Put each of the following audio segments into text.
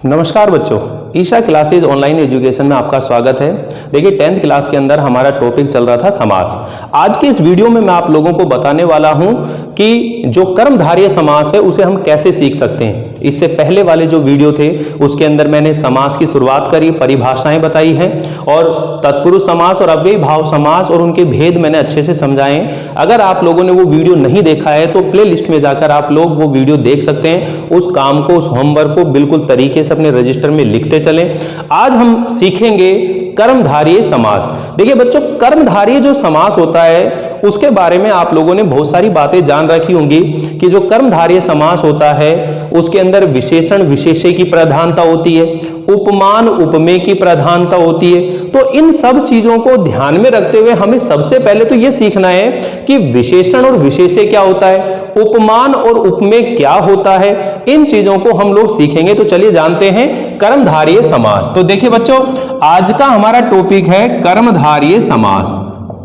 नमस्कार बच्चों, Isha classes online education में आपका स्वागत है। देखिए 10th क्लास के अंदर हमारा टॉपिक चल रहा था समास। आज के इस वीडियो में मैं आप लोगों को बताने वाला हूं कि जो कर्मधारय समास है उसे हम कैसे सीख सकते हैं। इससे पहले वाले जो वीडियो थे उसके अंदर मैंने समास की शुरुआत करी, परिभाषाएं बताई हैं और तत्पुरुष समास और अव्ययी भाव समास और उनके भेद मैंने अच्छे से समझाए। अगर आप लोगों ने वो वीडियो नहीं देखा है तो प्ले लिस्ट में जाकर आप लोग वो वीडियो देख सकते हैं। उस काम को, उस होमवर्क को बिल्कुल तरीके से अपने रजिस्टर में लिखते चलें। आज हम सीखेंगे कर्मधारय समास। देखिए बच्चों, कर्मधारय जो समास होता है उसके बारे में आप लोगों ने बहुत सारी बातें जान रखी होंगी कि जो कर्मधारय समास होता है उसके अंदर विशेषण विशेष्य की प्रधानता होती है, उपमान उपमेय की प्रधानता होती है। तो इन सब चीजों को ध्यान में रखते हुए हमें सबसे पहले तो यह सीखना है कि विशेषण और विशेष्य क्या होता है, उपमान और उपमेय क्या होता है। इन चीजों को हम लोग सीखेंगे। तो चलिए जानते हैं कर्मधारय समास। तो देखिए बच्चों, आज का हमारा टॉपिक है कर्मधारय समास।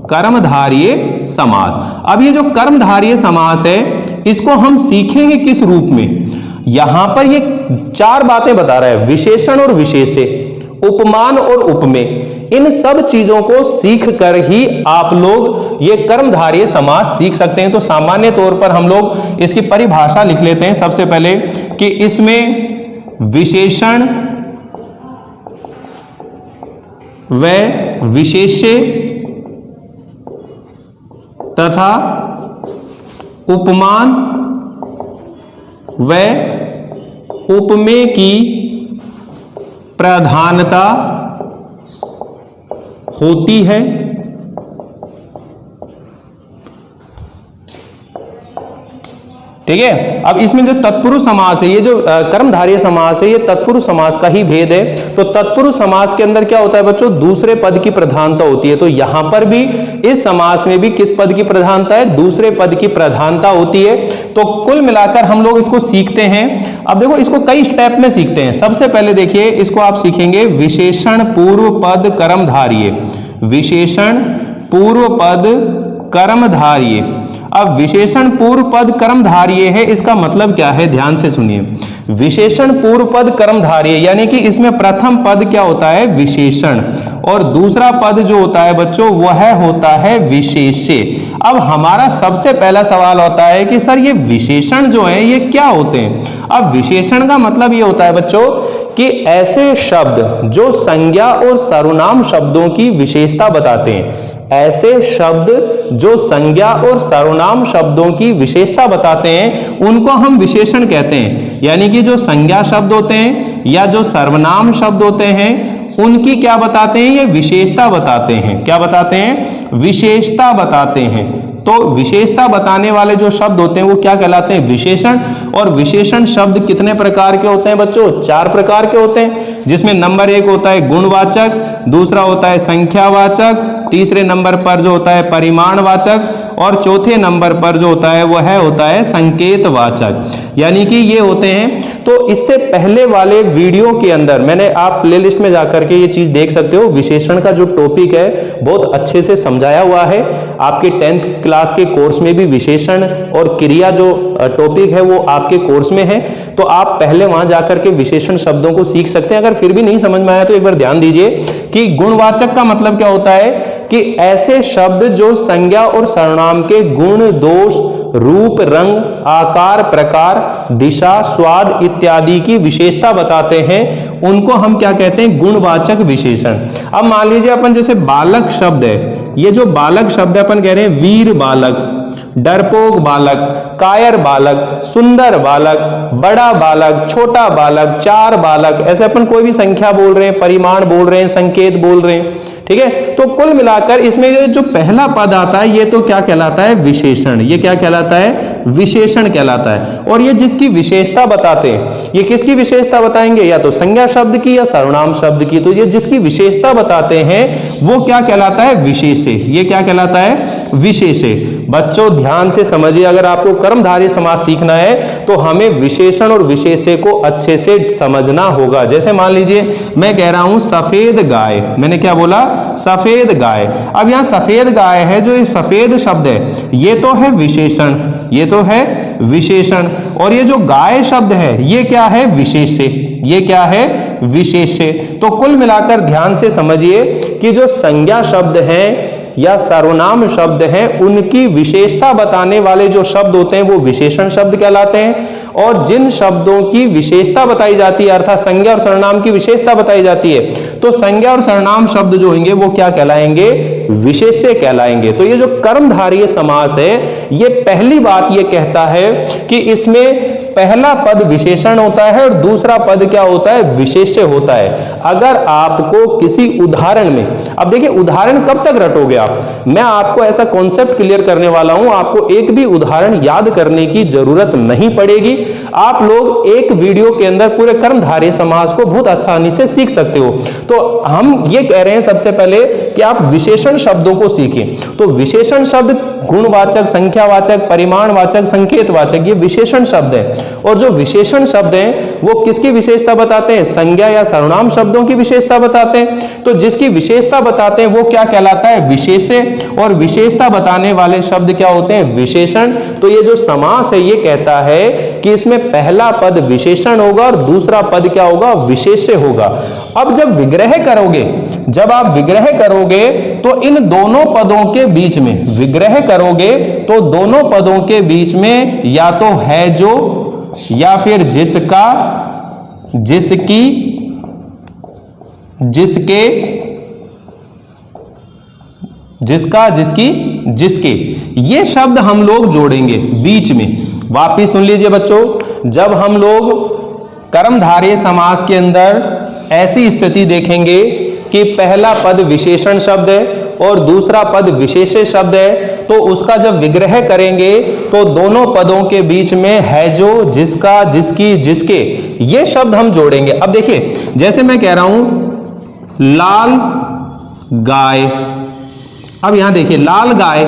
कर्मधारय समास। अब ये जो कर्मधारय समास है इसको हम सीखेंगे किस रूप में। यहां पर ये चार बातें बता रहा है, विशेषण और विशेष्य, उपमान और उपमेय। इन सब चीजों को सीख कर ही आप लोग ये कर्मधारय समास सीख सकते हैं। तो सामान्य तौर पर हम लोग इसकी परिभाषा लिख लेते हैं सबसे पहले कि इसमें विशेषण व विशेष्य तथा उपमान व उपमेय की प्रधानता होती है। ठीक है। अब इसमें जो तत्पुरुष समास है, ये जो कर्मधारय समास है, ये तत्पुरुष समास का ही भेद है। तो तत्पुरुष समास के अंदर क्या होता है बच्चों, दूसरे पद की प्रधानता होती है। तो यहां पर भी इस समास में भी किस पद की प्रधानता है, दूसरे पद की प्रधानता होती है। तो कुल मिलाकर हम लोग इसको सीखते हैं। अब देखो इसको कई स्टेप में सीखते हैं। सबसे पहले देखिए इसको आप सीखेंगे विशेषण पूर्व पद कर्मधारय। विशेषण पूर्व पद कर्मधारय। अब विशेषण पूर्व पद कर्मधारय है, इसका मतलब क्या है, ध्यान से सुनिए। विशेषण पूर्व पद कर्मधारय यानी कि इसमें प्रथम पद क्या होता है, विशेषण, और दूसरा पद जो होता है बच्चों वह होता है विशेष्य। अब हमारा सबसे पहला सवाल होता है कि सर ये विशेषण जो है ये क्या होते हैं। अब विशेषण का मतलब ये होता है बच्चों कि ऐसे शब्द जो संज्ञा और सर्वनाम शब्दों की विशेषता बताते हैं। ऐसे शब्द जो संज्ञा और सर्वनाम शब्दों की विशेषता बताते हैं उनको हम विशेषण कहते हैं। यानी कि जो संज्ञा शब्द होते हैं या जो सर्वनाम शब्द होते हैं उनकी क्या बताते हैं, ये विशेषता बताते हैं। क्या बताते हैं, विशेषता बताते हैं। तो विशेषता बताने वाले जो शब्द होते हैं वो क्या कहलाते हैं, विशेषण। और विशेषण शब्द कितने प्रकार के होते हैं बच्चों, 4 प्रकार के होते हैं। जिसमें नंबर 1 होता है गुणवाचक, दूसरा होता है संख्यावाचक, तीसरे नंबर पर जो होता है परिमाणवाचक, और चौथे नंबर पर जो होता है वह होता है संकेतवाचक। यानी कि ये होते हैं। तो इससे पहले वाले वीडियो के अंदर मैंने, आप प्लेलिस्ट में जाकर के ये चीज देख सकते हो, विशेषण का जो टॉपिक है बहुत अच्छे से समझाया हुआ है। आपके 10th क्लास के कोर्स में भी विशेषण और क्रिया जो टॉपिक है वो आपके कोर्स में है। तो आप पहले वहां जाकर के विशेषण शब्दों को सीख सकते हैं। अगर फिर भी नहीं समझ में आया तो एक बार ध्यान दीजिए कि गुणवाचक का मतलब क्या होता है कि ऐसे शब्द जो संज्ञा और सर्वनाम के गुण, दोष, रूप, रंग, आकार, प्रकार, दिशा, स्वाद इत्यादि की विशेषता बताते हैं उनको हम क्या कहते हैं, गुणवाचक विशेषण। अब मान लीजिए अपन जैसे बालक शब्द है, ये जो बालक शब्द है अपन कह रहे हैं वीर बालक, डरपोक बालक, कायर बालक, सुंदर बालक, बड़ा बालक, छोटा बालक, 4 बालक, ऐसे अपन कोई भी संख्या बोल रहे हैं, परिमाण बोल रहे हैं, संकेत बोल रहे हैं। ठीक है। तो कुल मिलाकर इसमें जो पहला पद आता है ये तो क्या कहलाता है, विशेषण। ये क्या कहलाता है, विशेषण कहलाता है। और ये जिसकी विशेषता बताते हैं, ये किसकी विशेषता बताएंगे, या तो संज्ञा शब्द की या सर्वनाम शब्द की। तो ये जिसकी विशेषता बताते हैं वो क्या कहलाता है, विशेष्य। ये क्या कहलाता है, विशेष्य। बच्चों ध्यान से समझिए, अगर आपको कर्मधारय समास सीखना है तो हमें विशेषण और विशेष्य को अच्छे से समझना होगा। जैसे मान लीजिए मैं कह रहा हूं सफेद गाय, मैंने क्या बोला, सफेद गाय। अब यहां सफेद गाय है, जो ये सफेद शब्द है ये तो है विशेषण, ये तो है विशेषण, और ये जो गाय शब्द है ये क्या है, विशेष्य। ये क्या है? विशेष्य। तो कुल मिलाकर ध्यान से समझिए कि जो संज्ञा शब्द हैं या सर्वनाम शब्द हैं, उनकी विशेषता बताने वाले जो शब्द होते हैं वो विशेषण शब्द कहलाते हैं, और जिन शब्दों की विशेषता बताई जाती है अर्थात संज्ञा और सर्वनाम की विशेषता बताई जाती है, तो संज्ञा और सर्वनाम शब्द जो होंगे वो क्या कहलाएंगे? विशेष्य कहलाएंगे। तो ये जो कर्मधारय समास है, ये पहली बात ये कहता है कि इसमें पहला पद विशेषण होता है और दूसरा पद क्या होता है? विशेष्य होता है। अगर आपको किसी उदाहरण में, अब देखिए उदाहरण कब तक रटोगे आप, मैं आपको ऐसा कॉन्सेप्ट क्लियर करने वाला हूं, आपको एक भी उदाहरण याद करने की जरूरत नहीं पड़ेगी। आप लोग एक वीडियो के अंदर पूरे कर्मधारय समास को बहुत आसानी से सीख सकते हो। तो हम ये कह रहे हैं सबसे पहले कि आप विशेषण शब्दों को सीखें। तो विशेषण शब्द गुणवाचक, संख्यावाचक, परिमाणवाचक, संकेतवाचक, ये विशेषण शब्द है। और जो विशेषण शब्द हैं वो किसकी विशेषता बताते हैं? संज्ञा या सर्वनाम शब्दों की विशेषता बताते हैं। तो जिसकी विशेषता बताते हैं वो क्या कहलाता है? विशेष्य। और विशेषता बताने वाले शब्द क्या होते हैं? विशेषण। तो ये जो समास है ये कहता है कि इसमें पहला पद विशेषण होगा और दूसरा पद क्या होगा? विशेष्य होगा। अब जब विग्रह करोगे, जब आप विग्रह करोगे तो इन दोनों पदों के बीच में, विग्रह करोगे तो दोनों पदों के बीच में या तो है जो या फिर जिसका, जिसकी, जिसके, जिसका, जिसकी, जिसके, ये शब्द हम लोग जोड़ेंगे बीच में। वापिस सुन लीजिए बच्चों, जब हम लोग कर्मधारय समास के अंदर ऐसी स्थिति देखेंगे कि पहला पद विशेषण शब्द है और दूसरा पद विशेष्य शब्द है, तो उसका जब विग्रह करेंगे तो दोनों पदों के बीच में है जो, जिसका, जिसकी, जिसके, ये शब्द हम जोड़ेंगे। अब देखिए जैसे मैं कह रहा हूं लाल गाय, अब यहां देखिए लाल गाय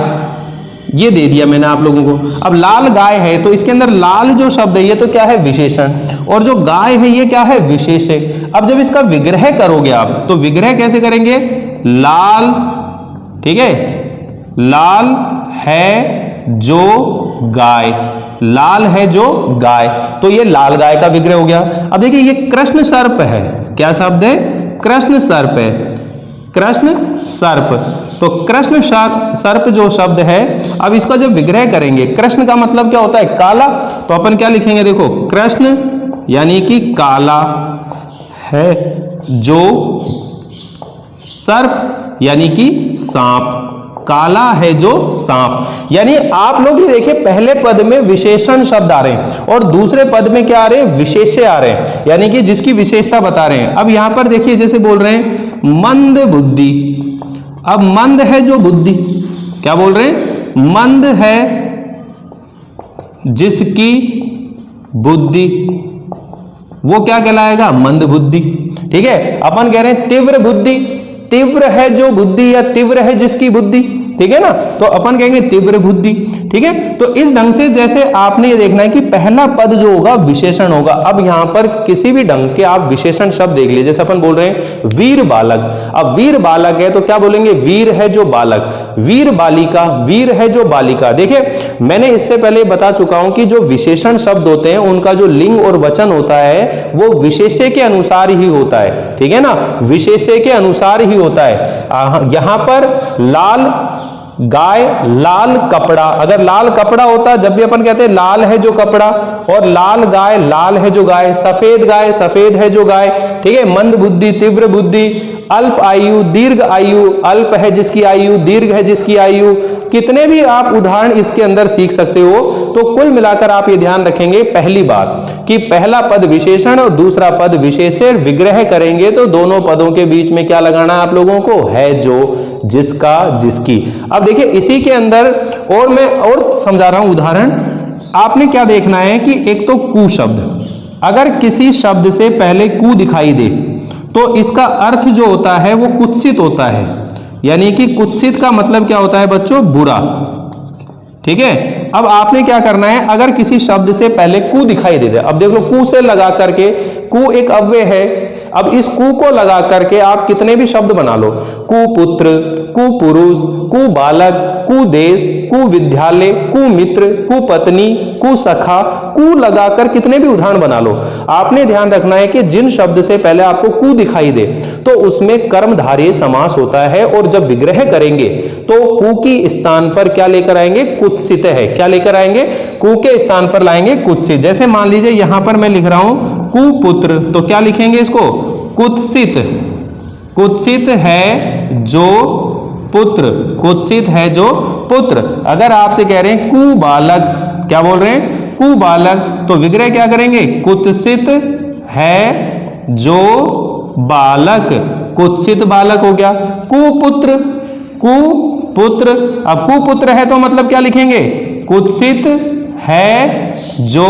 ये दे दिया मैंने आप लोगों को। अब लाल गाय है तो इसके अंदर लाल जो शब्द है ये तो क्या है? विशेषण, और जो गाय है ये क्या है? विशेष्य। अब जब इसका विग्रह करोगे आप तो विग्रह कैसे करेंगे? लाल, ठीक है, लाल है जो गाय, लाल है जो गाय, तो ये लाल गाय का विग्रह हो गया। अब देखिए ये कृष्ण सर्प है, क्या शब्द है? कृष्ण सर्प है, कृष्ण सर्प। तो कृष्ण सर्प जो शब्द है, अब इसका जब विग्रह करेंगे, कृष्ण का मतलब क्या होता है? काला, तो अपन क्या लिखेंगे? देखो कृष्ण यानी कि काला है जो, सर्प यानी कि सांप, काला है जो सांप। यानी आप लोग ये देखिए पहले पद में विशेषण शब्द आ रहे हैं और दूसरे पद में क्या आ रहे हैं? विशेष्य आ रहे हैं, यानी कि जिसकी विशेषता बता रहे हैं। अब यहां पर देखिए जैसे बोल रहे हैं मंद बुद्धि, अब मंद है जो बुद्धि, क्या बोल रहे हैं? मंद है जिसकी बुद्धि, वो क्या कहलाएगा? मंद बुद्धि। ठीक है, अपन कह रहे हैं तीव्र बुद्धि, तीव्र है जो बुद्धि या तीव्र है जिसकी बुद्धि, ठीक है ना, तो अपन कहेंगे तीव्र बुद्धि। ठीक है, तो इस ढंग से जैसे आपने ये देखना है कि पहला पद जो होगा विशेषण होगा। अब यहां पर किसी भी ढंग के आप विशेषण शब्द देख लीजिए, जैसे अपन बोल रहे हैं वीर बालक, अब वीर बालक है तो क्या बोलेंगे? वीर है जो बालक, वीर बालिका, वीर है जो बालिका। देखिए मैंने इससे पहले बता चुका हूं कि जो विशेषण शब्द होते हैं उनका जो लिंग और वचन होता है वो विशेष्य के अनुसार ही होता है, ठीक है ना, विशेष्य के अनुसार ही होता है। यहां पर लाल गाय, लाल कपड़ा, अगर लाल कपड़ा होता, जब भी अपन कहते हैं लाल है जो कपड़ा, और लाल गाय, लाल है जो गाय, सफेद गाय, सफेद है जो गाय, ठीक है, मंद बुद्धि, तीव्र बुद्धि, अल्प आयु, दीर्घ आयु, अल्प है जिसकी आयु, दीर्घ है जिसकी आयु, कितने भी आप उदाहरण इसके अंदर सीख सकते हो। तो कुल मिलाकर आप ये ध्यान रखेंगे पहली बात कि पहला पद विशेषण और दूसरा पद विशेष्य, विग्रह करेंगे तो दोनों पदों के बीच में क्या लगाना है आप लोगों को? है जो, जिसका, जिसकी। अब देखिए इसी के अंदर और मैं और समझा रहा हूं उदाहरण। आपने क्या देखना है कि एक तो कु शब्द, अगर किसी शब्द से पहले कु दिखाई दे तो इसका अर्थ जो होता है वो कुत्सित होता है, यानी कि कुत्सित का मतलब क्या होता है बच्चों? बुरा। ठीक है, अब आपने क्या करना है, अगर किसी शब्द से पहले कु दिखाई दे दे, अब देख लो कु से लगा करके, कु एक अव्यय है, अब इस कु को लगा करके आप कितने भी शब्द बना लो, कुपुत्र, कुपुरुष, कुबालक, कुदेश, कुविद्यालय, कुमित्र, कुपत्नी, कुसखा, कु लगाकर कितने भी उदाहरण बना लो, आपने ध्यान रखना है कि जिन शब्द से पहले आपको कु दिखाई दे तो उसमें कर्मधारय समास होता है, और जब विग्रह करेंगे तो कु की स्थान पर क्या लेकर आएंगे, कुत्सित है। क्या लेकर आएंगे, कु के स्थान पर लाएंगे कुत्सित। जैसे मान लीजिए यहां पर मैं लिख रहा हूं कुपुत्र, तो क्या लिखेंगे इसको, कुत्सित। कुत्सित है जो पुत्र, कुत्सित है जो पुत्र। अगर आपसे कह रहे हैं कुबालक, क्या बोल रहे हैं, कुबालक, तो विग्रह क्या करेंगे, कुत्सित है जो बालक, कुत्सित बालक हो गया। कुपुत्र, कुपुत्र, अब कुपुत्र है तो मतलब क्या लिखेंगे, कुत्सित है जो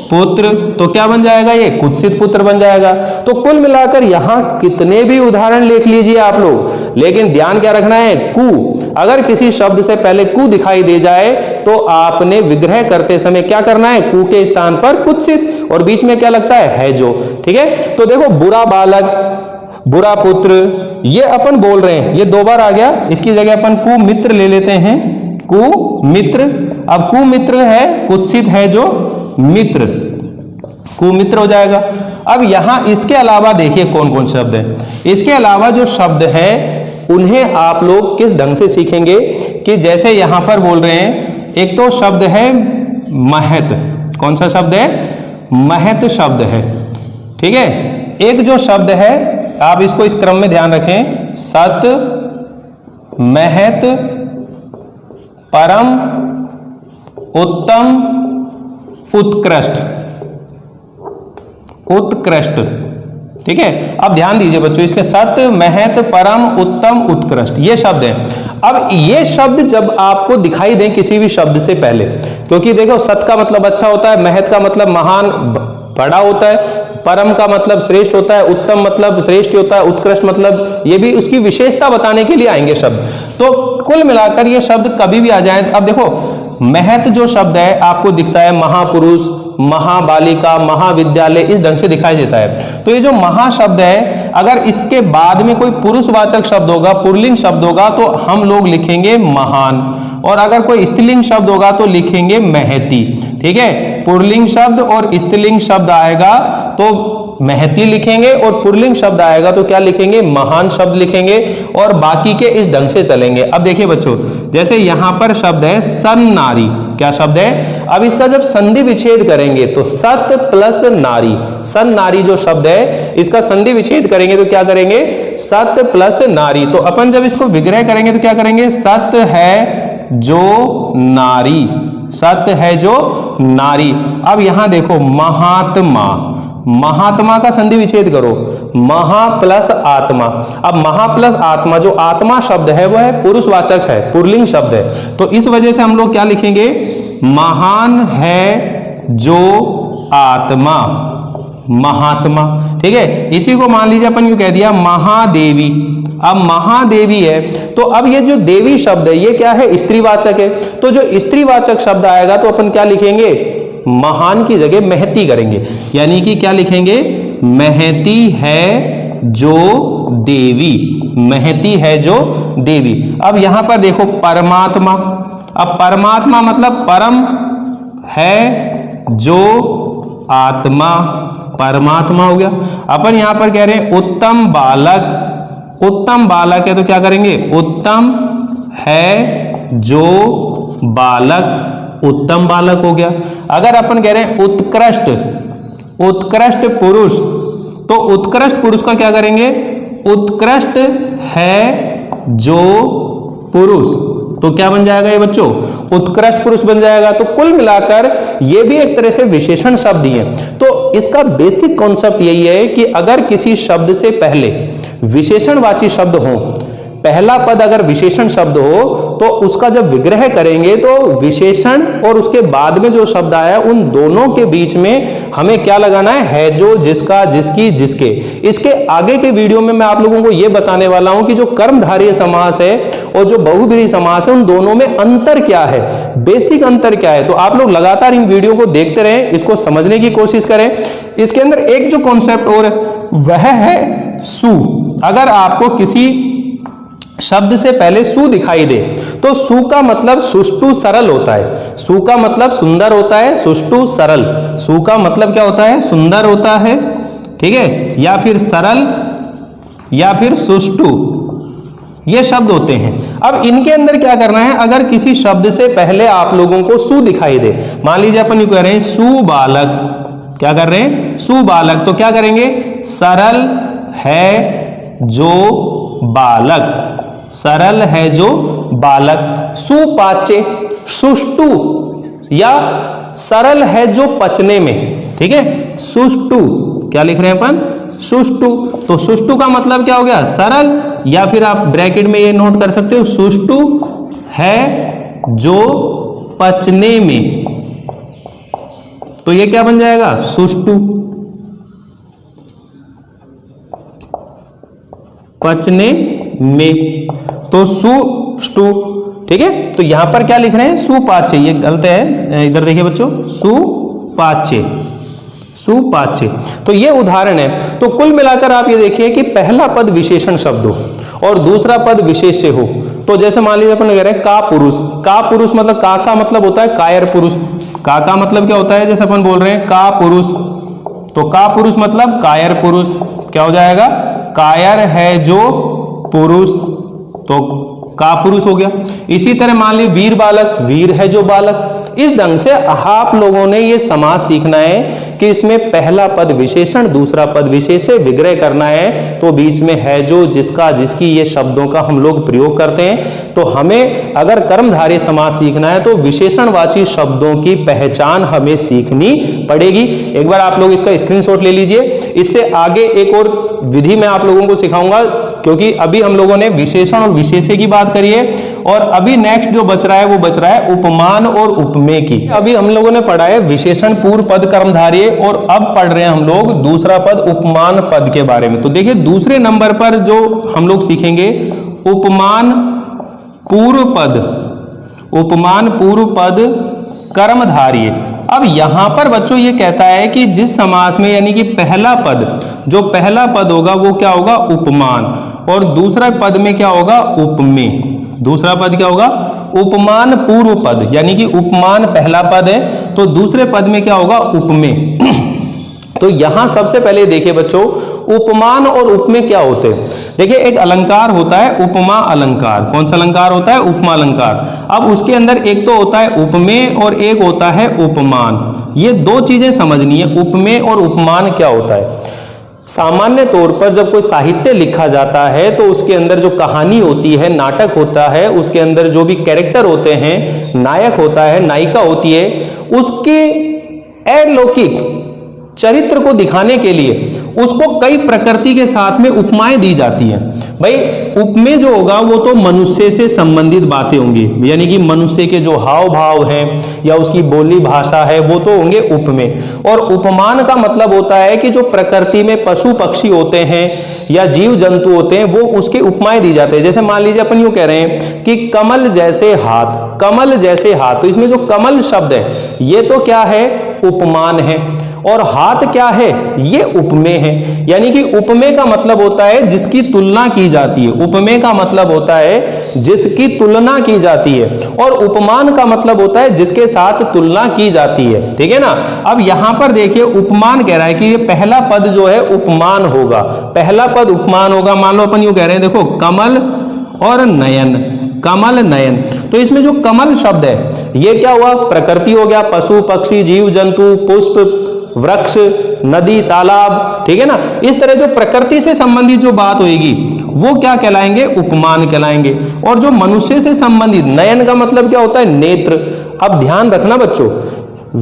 पुत्र, तो क्या बन जाएगा, ये कुत्सित पुत्र बन जाएगा। तो कुल मिलाकर यहां कितने भी उदाहरण लिख लीजिए आप लोग, लेकिन ध्यान क्या रखना है, कु, अगर किसी शब्द से पहले कु दिखाई दे जाए तो आपने विग्रह करते समय क्या करना है, कु के स्थान पर कुत्सित, और बीच में क्या लगता है जो। ठीक है, तो देखो बुरा बालक, बुरा पुत्र, ये अपन बोल रहे हैं, ये दो बार आ गया, इसकी जगह अपन कुमित्र ले लेते हैं, कुमित्र। अब कुमित्र है, कुत्सित है जो मित्र, कुमित्र हो जाएगा। अब यहां इसके अलावा देखिए कौन कौन शब्द है, इसके अलावा जो शब्द है उन्हें आप लोग किस ढंग से सीखेंगे, कि जैसे यहां पर बोल रहे हैं, एक तो शब्द है महत, कौन सा शब्द है, महत शब्द है। ठीक है, एक जो शब्द है, आप इसको इस क्रम में ध्यान रखें, सत, महत, परम, उत्तम, उत्कृष्ट, उत्कृष्ट। ठीक है, अब ध्यान दीजिए बच्चों, इसके सत, महत, परम, उत्तम, उत्कृष्ट, ये शब्द हैं। अब ये शब्द जब आपको दिखाई दें किसी भी शब्द से पहले, क्योंकि देखो सत का मतलब अच्छा होता है, महत का मतलब महान बड़ा होता है, परम का मतलब श्रेष्ठ होता है, उत्तम मतलब श्रेष्ठ होता है, उत्कृष्ट मतलब ये भी उसकी विशेषता बताने के लिए आएंगे शब्द। तो कुल मिलाकर ये शब्द कभी भी आ जाए, अब देखो महत जो शब्द है आपको दिखता है महापुरुष, महाबालिका, महाविद्यालय, इस ढंग से दिखाई देता है। तो ये जो महा शब्द है, अगर इसके बाद में कोई पुरुषवाचक शब्द होगा, पुल्लिंग शब्द होगा, तो हम लोग लिखेंगे महान, और अगर कोई स्त्रीलिंग शब्द होगा तो लिखेंगे महती। ठीक है, पुल्लिंग शब्द और स्त्रीलिंग शब्द आएगा तो महती लिखेंगे, और पुल्लिंग शब्द आएगा तो क्या लिखेंगे, महान शब्द लिखेंगे, और बाकी के इस ढंग से चलेंगे। अब देखिए बच्चों, जैसे यहां पर शब्द है सन्नारी, क्या शब्द है, अब इसका जब संधि विच्छेद करेंगे तो सत प्लस नारी, सन्नारी जो शब्द है इसका संधि विच्छेद करेंगे तो क्या करेंगे, सत प्लस नारी। तो अपन जब इसको विग्रह करेंगे तो क्या करेंगे, सत है जो नारी, सत है जो नारी। अब यहां देखो महात्मा, महात्मा का संधि विच्छेद करो, महा प्लस आत्मा। अब महा प्लस आत्मा, जो आत्मा शब्द है वह है पुरुषवाचक है, पुल्लिंग शब्द है, तो इस वजह से हम लोग क्या लिखेंगे, महान है जो आत्मा, महात्मा। ठीक है, इसी को मान लीजिए अपन यूं कह दिया महादेवी। अब महादेवी है तो अब ये जो देवी शब्द है ये क्या है, स्त्रीवाचक है, तो जो स्त्रीवाचक शब्द आएगा तो अपन क्या लिखेंगे, महान की जगह महती करेंगे, यानी कि क्या लिखेंगे, महती है जो देवी, महती है जो देवी। अब यहां पर देखो परमात्मा, अब परमात्मा मतलब परम है जो आत्मा, परमात्मा हो गया। अपन यहां पर कह रहे हैं उत्तम बालक, उत्तम बालक है तो क्या करेंगे, उत्तम है जो बालक, उत्तम बालक हो गया। अगर अपन कह रहे हैं उत्कृष्ट, उत्कृष्ट पुरुष, तो उत्कृष्ट पुरुष का क्या करेंगे, उत्कृष्ट है जो पुरुष, तो क्या बन जाएगा ये बच्चों, उत्कृष्ट पुरुष बन जाएगा। तो कुल मिलाकर ये भी एक तरह से विशेषण शब्द ही है। तो इसका बेसिक कॉन्सेप्ट यही है कि अगर किसी शब्द से पहले विशेषणवाची शब्द हो, पहला पद अगर विशेषण शब्द हो तो उसका जब विग्रह करेंगे तो विशेषण और उसके बाद में जो शब्द आया उन दोनों के बीच में हमें क्या लगाना है जो, जिसका, जिसकी, जिसके। इसके आगे के वीडियो में मैं आप लोगों को यह बताने वाला हूं कि जो कर्मधारय समास है और जो बहुब्रीहि समास है उन दोनों में अंतर क्या है, बेसिक अंतर क्या है। तो आप लोग लगातार इन वीडियो को देखते रहें, इसको समझने की कोशिश करें। इसके अंदर एक जो कॉन्सेप्ट और वह है सु। अगर आपको किसी शब्द से पहले सु दिखाई दे तो सु का मतलब सुष्टु सरल होता है। सु का मतलब सुंदर होता है, सुष्टु सरल। सु का मतलब क्या होता है? सुंदर होता है, ठीक है, या फिर सरल या फिर सुष्टु, ये शब्द होते हैं। अब इनके अंदर क्या करना है, अगर किसी शब्द से पहले आप लोगों को सु दिखाई दे, मान लीजिए अपन ये कह रहे हैं सुबालक, क्या कर रहे हैं? सुबालक, तो क्या करेंगे? सरल है जो बालक, सरल है जो बालक। सुपाच्य, सुष्टु या सरल है जो पचने में, ठीक है, सुष्टु, क्या लिख रहे हैं अपन? सुष्टु। तो सुष्टु का मतलब क्या हो गया? सरल, या फिर आप ब्रैकेट में ये नोट कर सकते हो, सुष्टु है जो पचने में, तो ये क्या बन जाएगा? सुष्टु, पचने में, तो सुष्टु, ठीक है। तो यहां पर क्या लिख रहे हैं? सुपाच्य, ये गलत है, इधर देखिए बच्चों, सुपाच्य, सुपाच्य। तो ये उदाहरण है। तो कुल मिलाकर आप ये देखिए कि पहला पद विशेषण शब्द हो और दूसरा पद विशेष्य हो। तो जैसे मान लीजिए अपन कह रहे हैं का पुरुष, का पुरुष मतलब का मतलब होता है कायर पुरुष, का मतलब क्या होता है? जैसे अपन बोल रहे हैं का पुरुष, तो का पुरुष मतलब कायर पुरुष, क्या हो जाएगा? कायर है जो पुरुष, तो का पुरुष हो गया। इसी तरह मान लीजिए वीर बालक, वीर है जो बालक। इस ढंग से आप लोगों ने ये समास सीखना है कि इसमें पहला पद विशेषण, दूसरा पद विशेष से विग्रह करना है, तो बीच में है जो, जिसका, जिसकी, ये शब्दों का हम लोग प्रयोग करते हैं। तो हमें अगर कर्मधारय समास सीखना है तो विशेषणवाची शब्दों की पहचान हमें सीखनी पड़ेगी। एक बार आप लोग इसका स्क्रीनशॉट ले लीजिए। इससे आगे एक और विधि मैं आप लोगों को सिखाऊंगा, क्योंकि अभी हम लोगों ने विशेषण और विशेष्य की बात करी है, और अभी नेक्स्ट जो बच रहा है वो बच रहा है उपमान और उपमेय की। अभी हम लोगों ने पढ़ा है विशेषण पूर्व पद कर्मधारय, और अब पढ़ रहे हैं हम लोग दूसरा पद उपमान पद के बारे में। तो देखिए दूसरे नंबर पर जो हम लोग सीखेंगे उपमान पूर्व पद, उपमान पूर्व पद कर्मधारय। अब यहां पर बच्चों ये कहता है कि जिस समास में, यानी कि पहला पद, जो पहला पद होगा वो क्या होगा? उपमान, और दूसरा पद में क्या होगा? उपमेय। दूसरा पद क्या होगा? उपमान पूर्व पद, यानी कि उपमान पहला पद है, तो दूसरे पद में क्या होगा? उपमेय। तो यहां सबसे पहले देखिए बच्चों, उपमान और उपमेय क्या होते हैं। देखिए एक अलंकार होता है उपमा अलंकार। कौन सा अलंकार होता है? उपमा अलंकार। अब उसके अंदर एक तो होता है उपमेय और एक होता है उपमान। ये दो चीजें समझनी है, उपमेय और उपमान क्या होता है। सामान्य तौर पर जब कोई साहित्य लिखा जाता है तो उसके अंदर जो कहानी होती है, नाटक होता है, उसके अंदर जो भी कैरेक्टर होते हैं, नायक होता है, नायिका होती है, उसके अलौकिक चरित्र को दिखाने के लिए उसको कई प्रकृति के साथ में उपमाएं दी जाती हैं। भाई उपमेय जो होगा वो तो मनुष्य से संबंधित बातें होंगी, यानी कि मनुष्य के जो हाव भाव हैं या उसकी बोली भाषा है वो तो होंगे उपमेय। और उपमान का मतलब होता है कि जो प्रकृति में पशु पक्षी होते हैं या जीव जंतु होते हैं वो उसके उपमाएं दी जाते हैं। जैसे मान लीजिए अपन यूं कह रहे हैं कि कमल जैसे हाथ, कमल जैसे हाथ, तो इसमें जो कमल शब्द है ये तो क्या है? उपमान है। और हाथ क्या है? ये उपमेय है। यानी कि उपमेय का मतलब होता है जिसकी तुलना की जाती है, उपमेय का मतलब होता है जिसकी तुलना की जाती है, और उपमान का मतलब होता है जिसके साथ तुलना की जाती है, ठीक है ना। अब यहां पर देखिए उपमान कह रहा है कि ये पहला पद जो है उपमान होगा, पहला पद उपमान होगा। मान लो अपन यूं कह रहे हैं, देखो कमल और नयन, कमल नयन, तो इसमें जो कमल शब्द है ये क्या हुआ? प्रकृति हो गया, पशु पक्षी जीव जंतु पुष्प वृक्ष नदी तालाब, ठीक है ना। इस तरह जो प्रकृति से संबंधित जो बात होगी वो क्या कहलाएंगे? उपमान कहलाएंगे। और जो मनुष्य से संबंधित, नयन का मतलब क्या होता है? नेत्र। अब ध्यान रखना बच्चों,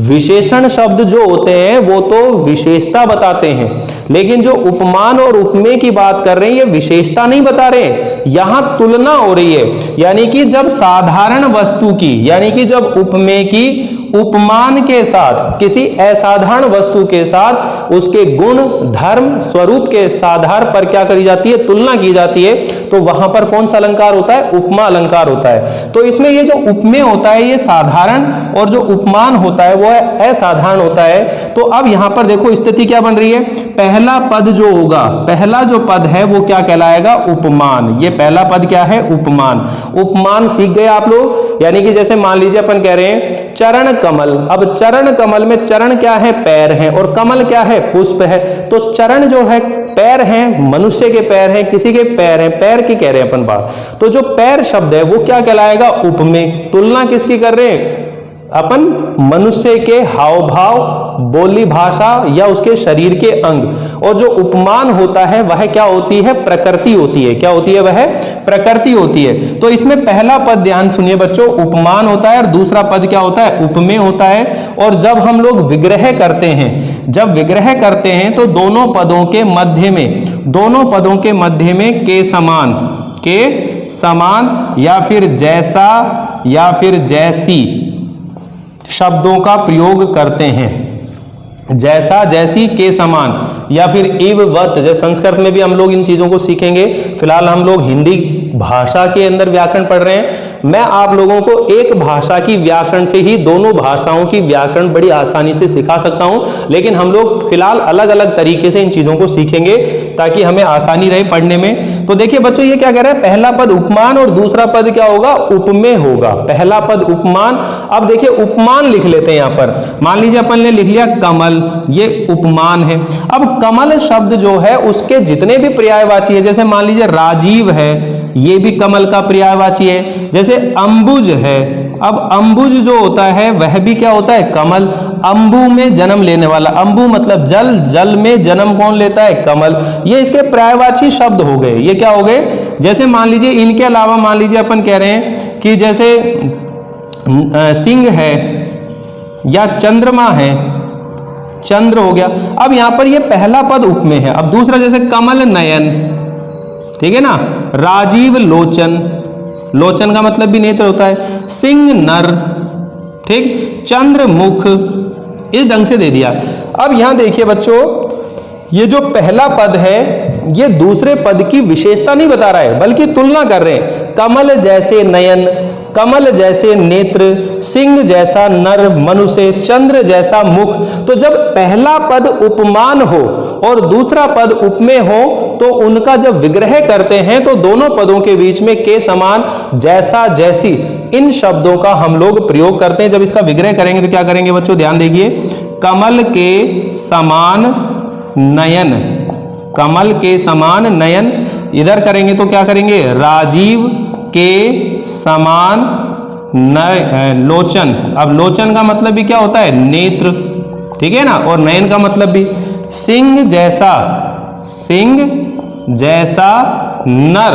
विशेषण शब्द जो होते हैं वो तो विशेषता बताते हैं, लेकिन जो उपमान और उपमेय की बात कर रहे हैं ये विशेषता नहीं बता रहे हैं, यहां तुलना हो रही है। यानी कि जब साधारण वस्तु की, यानी कि जब उपमेय की उपमान के साथ किसी असाधारण वस्तु के साथ उसके गुण धर्म स्वरूप के आधार पर क्या करी जाती है? तुलना की जाती है, तो वहां पर कौन सा अलंकार होता है? उपमा अलंकार होता है। तो इसमें ये जो उपमेय होता है ये साधारण, और जो उपमान होता है वो असाधारण होता है। तो अब यहां पर देखो स्थिति क्या बन रही है? पहला पद जो होगा, पहला जो पद है वो क्या कहलाएगा? उपमान। ये ये पहला पद क्या है? उपमान। उपमान सीख गए आप लोग, यानी कि जैसे मान लीजिए अपन कह रहे हैं चरण कमल। अब चरण कमल में चरण क्या है? पैर हैं, और कमल क्या है? पुष्प है। तो चरण जो है पैर हैं, मनुष्य के पैर हैं, किसी के पैर हैं, पैर की कह रहे हैं अपन बात। तो जो पैर शब्द है वो क्या कहलाएगा? उपमेय। तुलना किसकी कर रहे हैं अपन? मनुष्य के हाव भाव, बोली भाषा या उसके शरीर के अंग। और जो उपमान होता है वह क्या होती है? प्रकृति होती है। क्या होती है? वह प्रकृति होती है। तो इसमें पहला पद ध्यान सुनिए बच्चों, उपमान होता है, और दूसरा पद क्या होता है? उपमेय होता है। और जब हम लोग विग्रह करते हैं, जब विग्रह करते हैं तो दोनों पदों के मध्य में के समान या फिर जैसा या फिर जैसी शब्दों का प्रयोग करते हैं। जैसा, जैसी, के समान या फिर इववत। जैसे संस्कृत में भी हम लोग इन चीजों को सीखेंगे। फिलहाल हम लोग हिंदी भाषा के अंदर व्याकरण पढ़ रहे हैं। मैं आप लोगों को एक भाषा की व्याकरण से ही दोनों भाषाओं की व्याकरण बड़ी आसानी से सिखा सकता हूं, लेकिन हम लोग फिलहाल अलग अलग तरीके से इन चीजों को सीखेंगे ताकि हमें आसानी रहे पढ़ने में। तो देखिए बच्चों, ये क्या कह रहा है? पहला पद उपमान और दूसरा पद क्या होगा? उपमेय होगा। पहला पद उपमान। अब देखिए उपमान लिख लेते हैं यहां पर। मान लीजिए अपन ने लिख लिया कमल, ये उपमान है। अब कमल शब्द जो है उसके जितने भी पर्यायवाची है, जैसे मान लीजिए राजीव है, ये भी कमल का पर्यायवाची है। जैसे अंबुज है, अब अंबुज जो होता है वह भी क्या होता है? कमल। अंबु में जन्म लेने वाला, अंबु मतलब जल, जल में जन्म कौन लेता है? कमल। ये इसके पर्यायवाची शब्द हो गए। ये क्या हो गए? जैसे मान लीजिए इनके अलावा मान लीजिए अपन कह रहे हैं कि जैसे सिंह है या चंद्रमा है, चंद्र हो गया। अब यहां पर ये पहला पद उपमेय है। अब दूसरा जैसे कमल नयन, ठीक है ना, राजीव लोचन, लोचन का मतलब भी नेत्र होता है, सिंह नर, ठीक, चंद्र मुख, इस ढंग से दे दिया। अब यहां देखिए बच्चों, ये जो पहला पद है ये दूसरे पद की विशेषता नहीं बता रहा है, बल्कि तुलना कर रहे हैं। कमल जैसे नयन, कमल जैसे नेत्र, सिंह जैसा नर मनुष्य, चंद्र जैसा मुख। तो जब पहला पद उपमान हो और दूसरा पद उपमेय हो तो उनका जब विग्रह करते हैं तो दोनों पदों के बीच में के समान, जैसा, जैसी, इन शब्दों का हम लोग प्रयोग करते हैं। जब इसका विग्रह करेंगे तो क्या करेंगे बच्चों? ध्यान देखिए, कमल के समान नयन, कमल के समान नयन। इधर करेंगे तो क्या करेंगे? राजीव के समान लोचन। अब लोचन का मतलब भी क्या होता है? नेत्र, ठीक है ना, और नयन का मतलब भी। सिंह जैसा, सिंह जैसा नर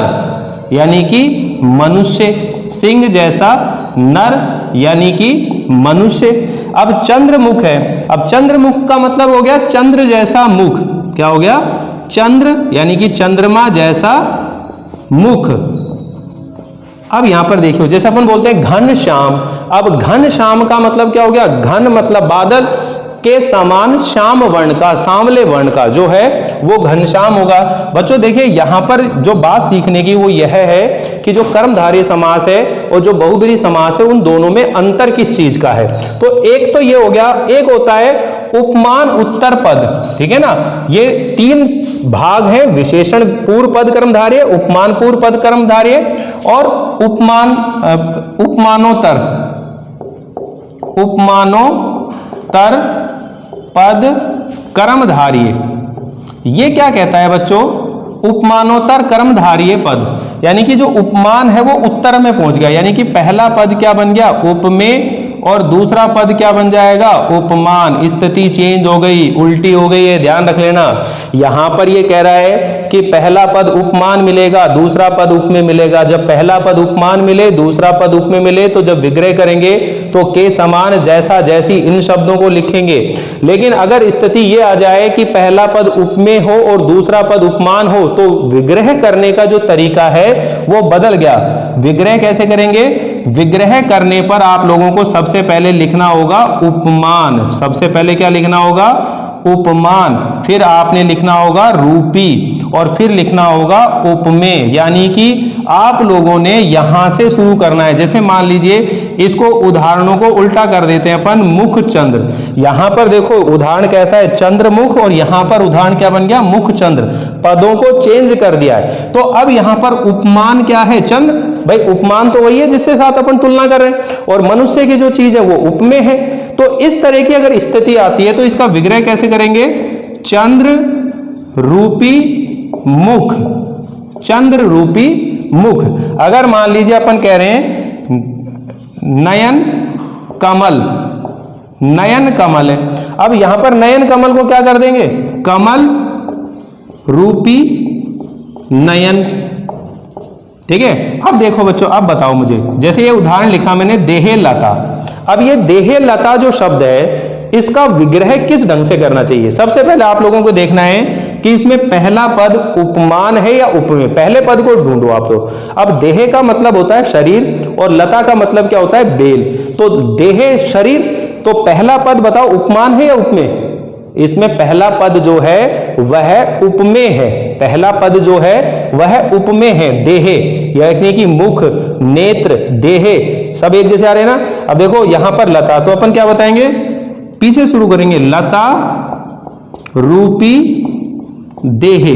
यानी कि मनुष्य, सिंह जैसा नर यानी कि मनुष्य। अब चंद्रमुख है, अब चंद्रमुख का मतलब हो गया चंद्र जैसा मुख। क्या हो गया? चंद्र यानी कि चंद्रमा जैसा मुख। अब यहां पर देखिए, जैसे अपन बोलते हैं घन श्याम। अब घन श्याम का मतलब क्या हो गया? घन मतलब बादल के समान, श्याम वर्ण का, सांवले वर्ण का जो है वो घनश्याम होगा। बच्चों देखिए यहां पर जो बात सीखने की वो यह है कि जो कर्मधारय समास है और जो बहुब्रीहि समास है उन दोनों में अंतर किस चीज का है। तो एक तो ये हो गया, एक होता है उपमान उत्तर पद, ठीक है ना। ये तीन भाग हैं, विशेषण पूर्व पद कर्मधारय, उपमान पूर्व पद कर्मधारय और उपमानोत्तर पद कर्मधारय। ये क्या कहता है बच्चों? उपमानोत्तर कर्मधारय पद, यानी कि जो उपमान है वो उत्तर में पहुंच गया, यानी कि पहला पद क्या बन गया? उपमेय, और दूसरा पद क्या बन जाएगा? उपमान। स्थिति चेंज हो गई, उल्टी हो गई है, ध्यान रख लेना। यहां पर ये कह रहा है कि पहला पद उपमान मिलेगा, दूसरा पद उपमेय मिलेगा। जब पहला पद उपमान मिले, दूसरा पद उपमेय मिले, तो जब विग्रह करेंगे तो के समान, जैसा, जैसी, इन शब्दों को लिखेंगे। लेकिन अगर स्थिति ये आ जाए कि पहला पद उपमेय हो और दूसरा पद उपमान हो तो विग्रह करने का जो तरीका है वो बदल गया। विग्रह कैसे करेंगे? विग्रह करने पर आप लोगों को सबसे पहले लिखना होगा उपमान। सबसे पहले क्या लिखना होगा? उपमान, फिर आपने लिखना होगा रूपी, और फिर लिखना होगा उपमेय। यानी कि आप लोगों ने यहां से शुरू करना है। जैसे मान लीजिए इसको उदाहरणों को उल्टा कर देते हैं अपन, मुख चंद्र। यहां पर देखो उदाहरण कैसा है, चंद्रमुख, और यहां पर उदाहरण क्या बन गया, मुख चंद्र। पदों को चेंज कर दिया है। तो अब यहां पर उपमान क्या है, चंद्र। भाई उपमान तो वही है जिसके साथ अपन तुलना कर रहे हैं, और मनुष्य की जो चीज है वो उपमेय है। तो इस तरह की अगर स्थिति आती है तो इसका विग्रह कैसे करेंगे, चंद्र रूपी मुख, चंद्र रूपी मुख। अगर मान लीजिए अपन कह रहे हैं नयन कमल, नयन कमल है, अब यहां पर नयन कमल को क्या कर देंगे, कमल रूपी नयन। ठीक है। अब देखो बच्चों, अब बताओ मुझे, जैसे ये उदाहरण लिखा मैंने देहे लता। अब ये देहे लता जो शब्द है इसका विग्रह किस ढंग से करना चाहिए। सबसे पहले आप लोगों को देखना है कि इसमें पहला पद उपमान है या उपमेय। पहले पद को ढूंढो आप तो। अब देह का मतलब होता है शरीर, और लता का मतलब क्या होता है, बेल। तो देह शरीर, तो पहला पद बताओ उपमान है या उपमेय। इसमें पहला पद जो है वह उपमेय है, पहला पद जो है वह उपमेय है। देहे यानी कि मुख, नेत्र, देहे सब एक जैसे आ रहे हैं ना। अब देखो यहां पर लता, तो अपन क्या बताएंगे, पीछे शुरू करेंगे, लता रूपी देहे,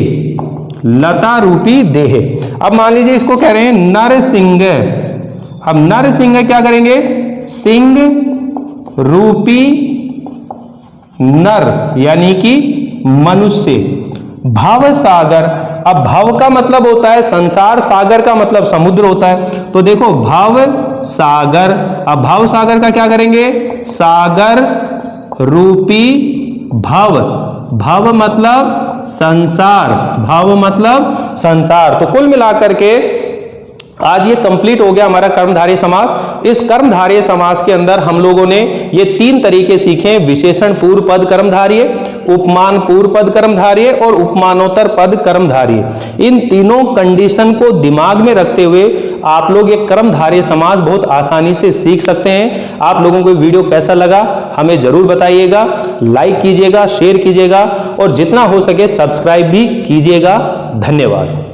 लता रूपी देहे। अब मान लीजिए इसको कह रहे हैं नरसिंह। अब नरसिंह क्या करेंगे, सिंह रूपी नर यानी कि मनुष्य। भव सागर, अब भव का मतलब होता है संसार, सागर का मतलब समुद्र होता है। तो देखो भव सागर, अब भव सागर का क्या करेंगे, सागर रूपी भव। भव मतलब संसार, भव मतलब संसार। तो कुल मिलाकर के आज ये कंप्लीट हो गया हमारा कर्मधारय समास। इस कर्मधारय समास के अंदर हम लोगों ने ये 3 तरीके सीखे, विशेषण पूर्व पद कर्मधारय, उपमान पूर्व पद कर्मधारय और उपमानोत्तर पद कर्मधारय। इन तीनों कंडीशन को दिमाग में रखते हुए आप लोग ये कर्मधारय समास बहुत आसानी से सीख सकते हैं। आप लोगों को वीडियो कैसा लगा हमें जरूर बताइएगा, लाइक कीजिएगा, शेयर कीजिएगा और जितना हो सके सब्सक्राइब भी कीजिएगा। धन्यवाद।